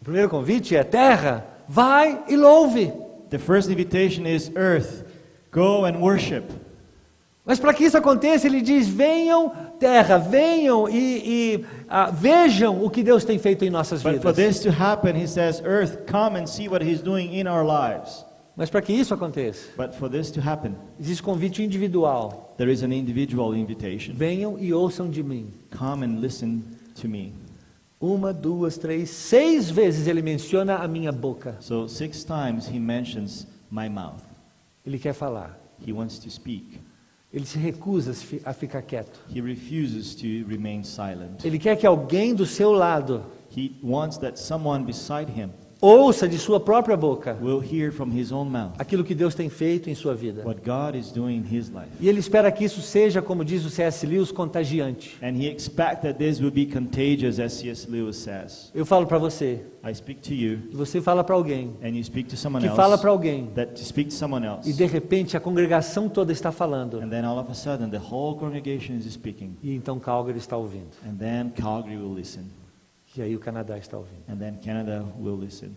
Speaker 1: O primeiro convite é: terra, vai e louve.
Speaker 2: The first invitation is earth, go and worship.
Speaker 1: Mas para que isso aconteça, ele diz: venham, terra, venham e vejam o que Deus tem feito em nossas
Speaker 2: But for
Speaker 1: vidas.
Speaker 2: this to happen, he says, earth, come and see what he's doing in our lives.
Speaker 1: Mas para que isso aconteça,
Speaker 2: But for this to happen,
Speaker 1: existe convite individual.
Speaker 2: there is an individual invitation.
Speaker 1: Venham e ouçam de mim.
Speaker 2: Come and listen to me.
Speaker 1: 1, 2, 3, 6 vezes ele menciona a minha boca.
Speaker 2: So 6 times he mentions my mouth.
Speaker 1: Ele quer falar.
Speaker 2: He wants to speak.
Speaker 1: Ele se recusa a ficar quieto.
Speaker 2: He refuses to remain silent.
Speaker 1: Ele quer que alguém do seu lado
Speaker 2: He wants that someone beside him
Speaker 1: ouça de sua própria boca
Speaker 2: will hear from his own mouth
Speaker 1: aquilo que Deus tem feito em sua vida.
Speaker 2: what God is doing in his life.
Speaker 1: E ele espera que isso seja, como diz o C.S. Lewis, contagiante.
Speaker 2: And he expects that this will be contagious, as C.S. Lewis says.
Speaker 1: Eu falo para você,
Speaker 2: I speak to you,
Speaker 1: e você fala para alguém,
Speaker 2: and you speak to someone
Speaker 1: que fala
Speaker 2: else,
Speaker 1: para alguém,
Speaker 2: that to speak to someone
Speaker 1: e
Speaker 2: else.
Speaker 1: de repente a congregação toda está falando,
Speaker 2: And then all of a sudden, the whole congregation is speaking.
Speaker 1: e então Calgary está ouvindo,
Speaker 2: And then Calgary will listen.
Speaker 1: e aí o Canadá está ouvindo.
Speaker 2: And then Canada will listen.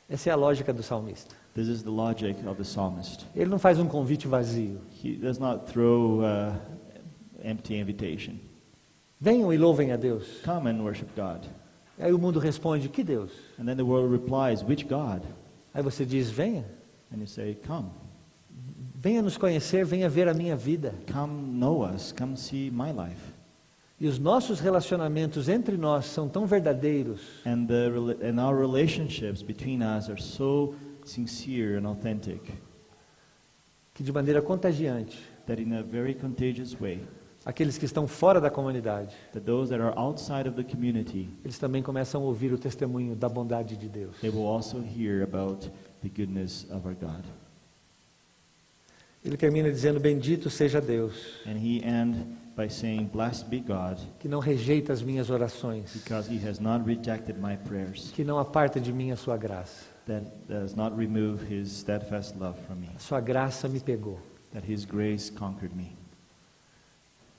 Speaker 1: Essa é a lógica do salmista.
Speaker 2: This is the logic of the psalmist.
Speaker 1: Ele não faz um convite vazio.
Speaker 2: He does not throw empty invitation.
Speaker 1: Venham e louvem a Deus.
Speaker 2: Come and worship God.
Speaker 1: Aí o mundo responde: que Deus?
Speaker 2: And then the world replies, which God?
Speaker 1: Aí você diz: venha.
Speaker 2: And you say, come.
Speaker 1: Venha nos conhecer, venha ver a minha vida.
Speaker 2: Come know us. Come see my life.
Speaker 1: E os nossos relacionamentos entre nós são tão verdadeiros
Speaker 2: And our relationships between us are so sincere and authentic
Speaker 1: que, de maneira contagiante,
Speaker 2: that in a very contagious way,
Speaker 1: aqueles que estão fora da comunidade,
Speaker 2: that those that are outside of the community,
Speaker 1: eles também começam a ouvir o testemunho da bondade de Deus.
Speaker 2: they will also hear about the goodness of our God.
Speaker 1: Ele termina dizendo: bendito seja Deus,
Speaker 2: And he ends by saying, blessed be God,
Speaker 1: que não rejeita as minhas orações,
Speaker 2: because he has not rejected my prayers,
Speaker 1: que não aparta de mim a sua graça.
Speaker 2: that does not remove his steadfast love from me,
Speaker 1: A sua graça me pegou.
Speaker 2: that his grace conquered me.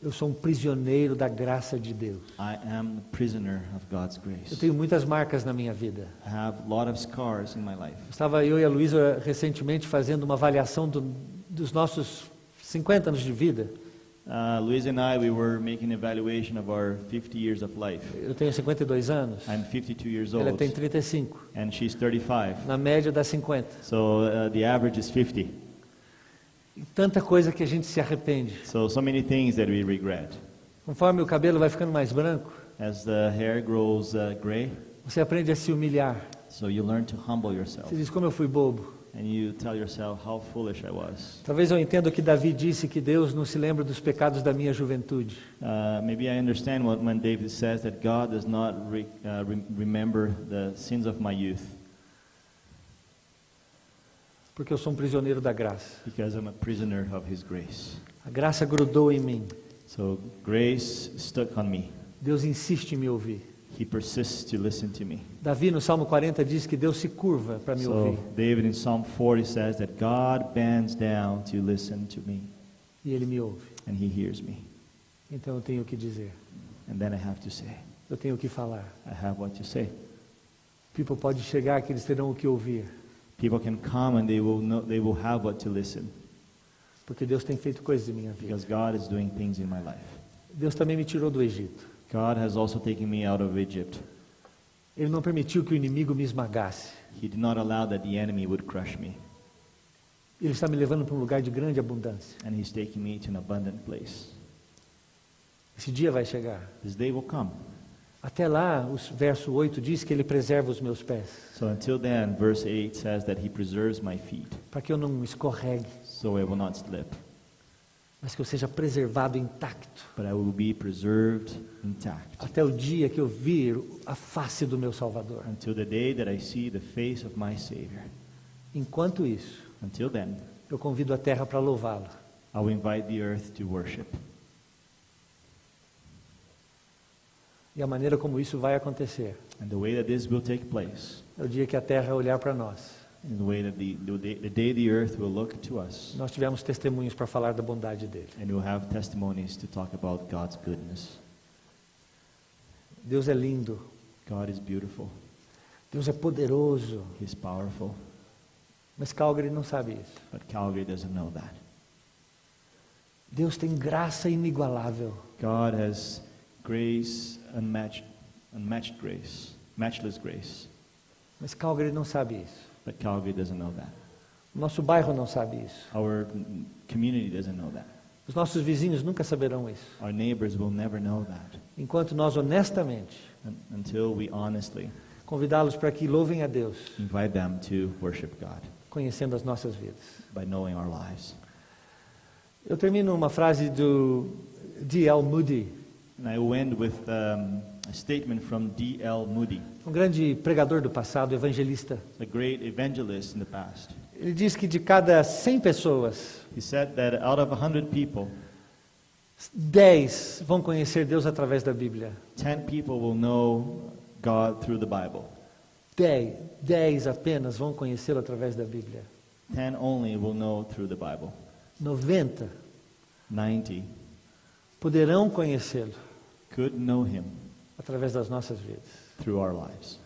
Speaker 1: Eu sou um prisioneiro da graça de Deus.
Speaker 2: I am the prisoner of God's
Speaker 1: Eu
Speaker 2: grace.
Speaker 1: tenho muitas marcas na minha vida.
Speaker 2: I have a lot of scars in my life.
Speaker 1: Estava eu e a Luísa recentemente fazendo uma avaliação dos nossos 50 anos de vida.
Speaker 2: Luis and I, we were making an evaluation of our 50 years of life.
Speaker 1: Eu tenho 52 anos,
Speaker 2: I'm 52 years
Speaker 1: ela
Speaker 2: old,
Speaker 1: tem 35,
Speaker 2: and she's 35.
Speaker 1: na média dá 50.
Speaker 2: So the average is 50.
Speaker 1: E tanta coisa que a gente se arrepende.
Speaker 2: So many things that we regret.
Speaker 1: Conforme o cabelo vai ficando mais branco,
Speaker 2: As the hair grows gray,
Speaker 1: você aprende a se humilhar.
Speaker 2: so you learn to humble yourself.
Speaker 1: Você diz: como eu fui bobo.
Speaker 2: And you tell yourself how foolish I was.
Speaker 1: Talvez eu entenda o que Davi disse, que Deus não se lembra dos pecados da minha juventude.
Speaker 2: Maybe I understand when David says that God does not remember the sins of my youth,
Speaker 1: Porque eu sou um prisioneiro da graça.
Speaker 2: because I'm a prisoner of his grace.
Speaker 1: A graça grudou em mim.
Speaker 2: So grace stuck on me.
Speaker 1: Deus insiste em me ouvir.
Speaker 2: He persists to listen to me.
Speaker 1: Davi no Salmo 40 diz que Deus se curva para me ouvir.
Speaker 2: So David in Psalm 40 says that God bends down to listen to me,
Speaker 1: E Ele me ouve.
Speaker 2: and he hears me.
Speaker 1: Então eu tenho o que dizer.
Speaker 2: And then I have to say,
Speaker 1: Eu tenho o que falar.
Speaker 2: I have what to say.
Speaker 1: People pode chegar que eles terão o que ouvir.
Speaker 2: People can come and they will have what to listen,
Speaker 1: Porque Deus tem feito coisas em minha vida.
Speaker 2: because God is doing things in my life.
Speaker 1: Deus também me tirou do Egito.
Speaker 2: God has also taken me out of Egypt.
Speaker 1: Ele não permitiu que o inimigo me esmagasse.
Speaker 2: He did not allow that the enemy would crush me.
Speaker 1: Ele está me levando para um lugar de grande abundância.
Speaker 2: and He's taking me to an abundant place.
Speaker 1: Esse dia vai chegar.
Speaker 2: This day will come.
Speaker 1: Até lá, o verso 8 diz que Ele preserva os meus pés,
Speaker 2: So until then, verse 8 says that He preserves my feet,
Speaker 1: para que eu não escorregue,
Speaker 2: so I will not slip,
Speaker 1: mas que eu seja preservado intacto,
Speaker 2: but I will be preserved intact
Speaker 1: até o dia que eu vir a face do meu Salvador.
Speaker 2: until the day that I see the face of my Savior.
Speaker 1: Enquanto isso,
Speaker 2: Until then,
Speaker 1: eu convido a terra para louvá-lo.
Speaker 2: I will invite the earth to worship.
Speaker 1: E a maneira como isso vai acontecer
Speaker 2: And the way that this will take place,
Speaker 1: é o dia que a terra olhar para nós.
Speaker 2: in the way that the day the earth will look to us,
Speaker 1: Nós tivemos testemunhos para falar da bondade dele.
Speaker 2: and we'll have testimonies to talk about God's goodness.
Speaker 1: Deus é lindo,
Speaker 2: God is beautiful.
Speaker 1: Deus é poderoso,
Speaker 2: He's powerful.
Speaker 1: mas Calgary não sabe isso.
Speaker 2: But Calgary doesn't know that.
Speaker 1: Deus tem graça inigualável,
Speaker 2: God has grace, unmatched grace, matchless grace.
Speaker 1: mas Calgary não sabe isso.
Speaker 2: But Calgary doesn't know that.
Speaker 1: O nosso bairro não sabe isso.
Speaker 2: Our community doesn't know that.
Speaker 1: Os nossos vizinhos nunca saberão isso.
Speaker 2: Our neighbors will never know that
Speaker 1: Enquanto nós honestamente
Speaker 2: until we honestly
Speaker 1: convidá-los para que louvem a Deus,
Speaker 2: invite them to worship God
Speaker 1: conhecendo as nossas vidas.
Speaker 2: by knowing our lives.
Speaker 1: Eu termino uma frase do D.L. Moody,
Speaker 2: And I will end with a statement from D.L. Moody,
Speaker 1: um grande pregador do passado, evangelista.
Speaker 2: a great evangelist in the past.
Speaker 1: Ele diz que de cada 100 pessoas,
Speaker 2: He said that out of 100 people,
Speaker 1: 10 vão conhecer Deus através da Bíblia.
Speaker 2: 10 people will know God through the Bible.
Speaker 1: 10 apenas vão conhecê-lo através da Bíblia.
Speaker 2: 10 only will know through the Bible.
Speaker 1: 90
Speaker 2: 90
Speaker 1: poderão conhecê-lo
Speaker 2: could know Him
Speaker 1: através das nossas vidas.
Speaker 2: through our lives.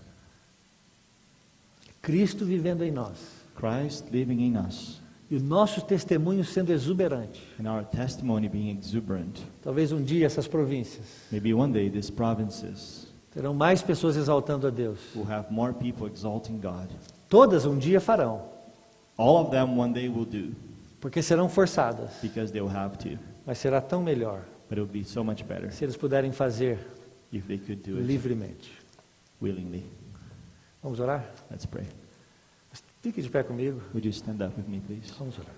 Speaker 1: Cristo vivendo em nós
Speaker 2: Christ living in us
Speaker 1: e o nosso testemunho sendo exuberante.
Speaker 2: and our testimony being exuberant.
Speaker 1: Talvez um dia essas províncias
Speaker 2: Maybe one day these provinces
Speaker 1: terão mais pessoas exaltando a Deus.
Speaker 2: will have more people exalting God.
Speaker 1: Todas um dia farão,
Speaker 2: All of them one day will do
Speaker 1: porque serão forçadas,
Speaker 2: because they will have to.
Speaker 1: mas será tão melhor
Speaker 2: But it will be so much better
Speaker 1: se eles puderem fazer
Speaker 2: if they could do it
Speaker 1: livremente.
Speaker 2: willingly.
Speaker 1: Vamos orar?
Speaker 2: Let's pray.
Speaker 1: Fique de pé comigo.
Speaker 2: Would you stand up with me, please?
Speaker 1: Vamos orar.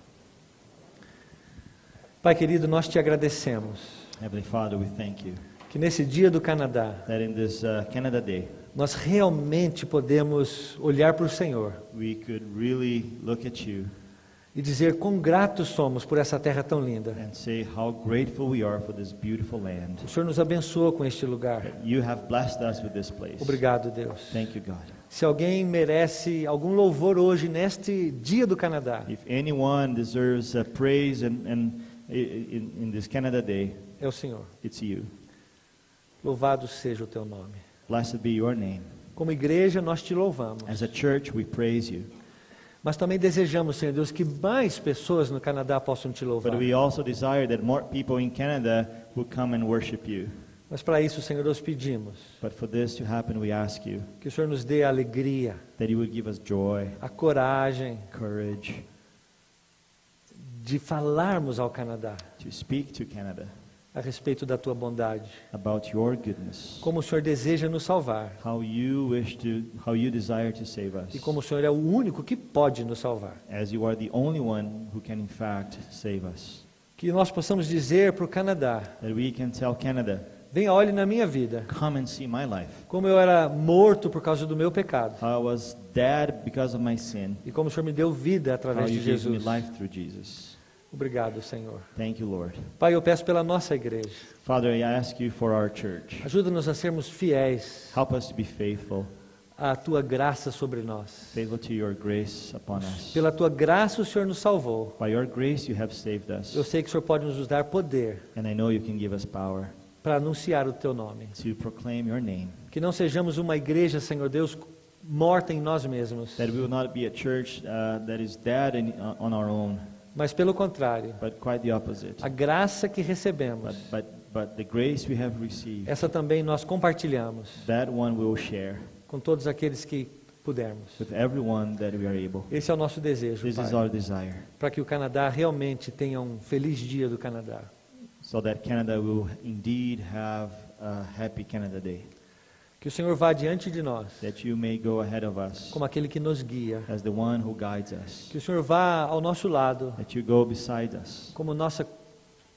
Speaker 1: Pai querido, nós te agradecemos
Speaker 2: Heavenly Father, we thank you
Speaker 1: que nesse dia do Canadá
Speaker 2: that in this Canada Day,
Speaker 1: nós realmente podemos olhar para o Senhor
Speaker 2: we could really look at you
Speaker 1: e dizer quão gratos somos por essa terra tão linda.
Speaker 2: and say how grateful we are for this beautiful land.
Speaker 1: O Senhor nos abençoou com este lugar.
Speaker 2: You have blessed us with this place.
Speaker 1: Obrigado, Deus.
Speaker 2: Thank you, God.
Speaker 1: Se alguém merece algum louvor hoje, neste dia do Canadá,
Speaker 2: If anyone deserves praise in this Canada Day,
Speaker 1: é o Senhor.
Speaker 2: it's you.
Speaker 1: Louvado seja o teu nome.
Speaker 2: Blessed be your name.
Speaker 1: Como igreja, nós te louvamos.
Speaker 2: As a church, we praise you.
Speaker 1: Mas também desejamos, Senhor Deus, que mais pessoas no Canadá possam te louvar.
Speaker 2: But we also desire that more people in Canada will come and worship you.
Speaker 1: Mas para isso, Senhor, nós pedimos
Speaker 2: But for this to happen, we ask you
Speaker 1: que o Senhor nos dê a alegria,
Speaker 2: that you would give us joy,
Speaker 1: a coragem
Speaker 2: courage
Speaker 1: de falarmos ao Canadá
Speaker 2: to speak to Canada
Speaker 1: a respeito da tua bondade.
Speaker 2: about your goodness,
Speaker 1: Como o Senhor deseja nos salvar
Speaker 2: how you desire to save us,
Speaker 1: e como o Senhor é o único que pode nos salvar.
Speaker 2: as you are the only one who can in fact save us.
Speaker 1: Que nós possamos dizer para o Canadá:
Speaker 2: That we can tell Canada,
Speaker 1: venha, olhe na minha vida,
Speaker 2: come and see my life.
Speaker 1: como eu era morto por causa do meu pecado
Speaker 2: How I was dead because of my sin.
Speaker 1: e como o Senhor me deu vida
Speaker 2: How
Speaker 1: através
Speaker 2: you
Speaker 1: de
Speaker 2: gave me
Speaker 1: Jesus.
Speaker 2: life through Jesus.
Speaker 1: Obrigado, Senhor.
Speaker 2: Thank you, Lord.
Speaker 1: Pai, eu peço pela nossa igreja.
Speaker 2: Father, I ask you for our church.
Speaker 1: Ajuda-nos a sermos fiéis
Speaker 2: Help us to be faithful,
Speaker 1: à tua graça sobre nós.
Speaker 2: faithful to your grace upon us.
Speaker 1: Pela tua graça o Senhor nos salvou.
Speaker 2: By your grace you have saved us.
Speaker 1: Eu sei que o Senhor pode nos dar poder
Speaker 2: And I know you can give us power
Speaker 1: para anunciar o teu nome.
Speaker 2: to proclaim your name.
Speaker 1: Que não sejamos uma igreja, Senhor Deus, morta em nós mesmos,
Speaker 2: That we will not be a church that is dead on our own,
Speaker 1: mas pelo contrário,
Speaker 2: but quite the opposite.
Speaker 1: a graça que recebemos,
Speaker 2: But the grace we have received,
Speaker 1: essa também nós compartilhamos
Speaker 2: that one we will share
Speaker 1: com todos aqueles que pudermos.
Speaker 2: with everyone that we are able.
Speaker 1: Esse é o nosso desejo,
Speaker 2: This is
Speaker 1: Pai,
Speaker 2: our desire,
Speaker 1: para que o Canadá realmente tenha um feliz dia do Canadá.
Speaker 2: so that Canada will indeed have a happy Canada Day.
Speaker 1: Que o Senhor vá diante de nós,
Speaker 2: That you may go ahead of us
Speaker 1: como aquele que nos guia.
Speaker 2: as the one who guides us.
Speaker 1: Que o Senhor vá ao nosso lado,
Speaker 2: That you go beside us
Speaker 1: como nosso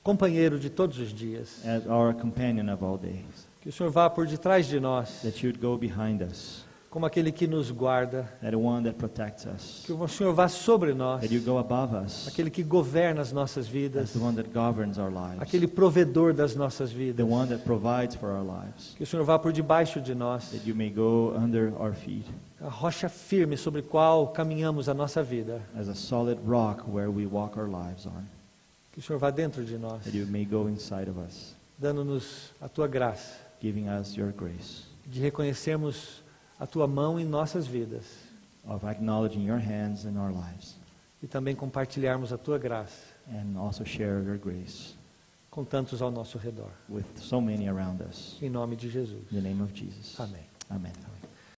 Speaker 1: companheiro de todos os dias.
Speaker 2: as our companion of all days.
Speaker 1: Que o Senhor vá por detrás de nós,
Speaker 2: That you'd go behind us,
Speaker 1: como aquele que nos guarda.
Speaker 2: that one that protects us.
Speaker 1: Que o Senhor vá sobre nós,
Speaker 2: That you go above us,
Speaker 1: aquele que governa as nossas
Speaker 2: as
Speaker 1: vidas,
Speaker 2: the one that governs our lives.
Speaker 1: aquele provedor das nossas
Speaker 2: The
Speaker 1: vidas.
Speaker 2: one that provides for our lives.
Speaker 1: Que o Senhor vá por debaixo de nós,
Speaker 2: That you may go under our feet
Speaker 1: a rocha firme sobre qual caminhamos a nossa vida.
Speaker 2: as a solid rock where we walk our lives on.
Speaker 1: Que o Senhor vá dentro de nós,
Speaker 2: That you may go inside of us,
Speaker 1: dando-nos a tua graça,
Speaker 2: giving us your grace,
Speaker 1: de reconhecermos a tua mão em nossas vidas
Speaker 2: of acknowledging your hands in our lives,
Speaker 1: e também compartilharmos a tua graça
Speaker 2: and also share your grace
Speaker 1: com tantos ao nosso redor.
Speaker 2: with so many around us.
Speaker 1: Em nome de Jesus.
Speaker 2: In the name of Jesus.
Speaker 1: Amém.
Speaker 2: Amen.